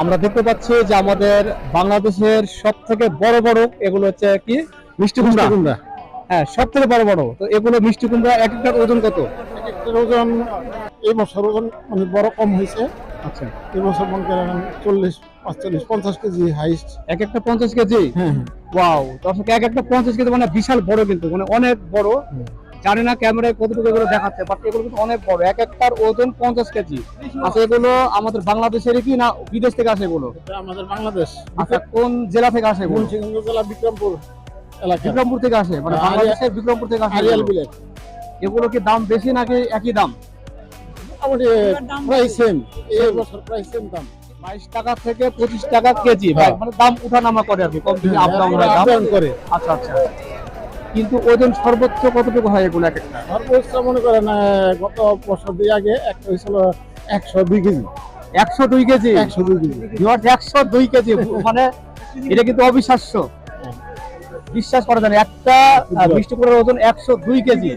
আমরা দেখতে পাচ্ছি যে আমাদের বাংলাদেশের সব থেকে বড় বড় এগুলো হচ্ছে কি মিষ্টি কুমড়া। হ্যাঁ, সব থেকে বড় বড়। তো এগুলো মিষ্টি কুমড়া এক একটার ওজন কত? এক একটার ওজন এই বছর ওজন মানে বড় কম হয়েছে। আচ্ছা, এই বছর মনে করেন 40, 45, 50 কেজি হাইস্ট। এক একটা 50 কেজি। হ্যাঁ ওয়াও, দর্শক এক একটা 50 কেজি মানে বিশাল বড়, কিন্তু মানে অনেক বড়। জানি না ক্যামেরায় কতটুকু এগুলো দেখাচ্ছে, বাট এগুলো কিন্তু অনেক বড়, এক একটার ওজন 50 কেজি। আচ্ছা, এগুলো আমাদের বাংলাদেশের কি না বিদেশ থেকে আসে এগুলো? এটা আমাদের বাংলাদেশ। আচ্ছা, কোন জেলা থেকে আসে এগুলো? মুন্সিগঞ্জ জেলা বিক্রমপুর এলাকা। বিক্রমপুর থেকে আসে, মানে বাংলাদেশের বিক্রমপুর থেকে আসে আরিয়াল এগুলো। বিলেট। এগুলো কি দাম বেশি নাকি একই দাম? মোটামুটি প্রায় সেম। এই বছর প্রায় সেম দাম। 22 টাকা থেকে 25 টাকা কেজি, হ্যাঁ। মানে দাম উঠানামা করে আর কি, কম বেশি আপ ডাউন হয় দাম। আপ ডাউন করে। আচ্ছা আচ্ছা, কিন্তু ওজন সর্বোচ্চ কতটুকু হয় এগুলো এক একটা? সর্বোচ্চ মনে করেন গত বছর দিয়ে আগে একটা হয়েছিল 102 কেজি। 102 কেজি। 102 কেজি। 102 কেজি, মানে এটা কিন্তু অবিশ্বাস্য, বিশ্বাস করা যায় না। একটা মিষ্টি কুমড়ার ওজন 102 কেজি।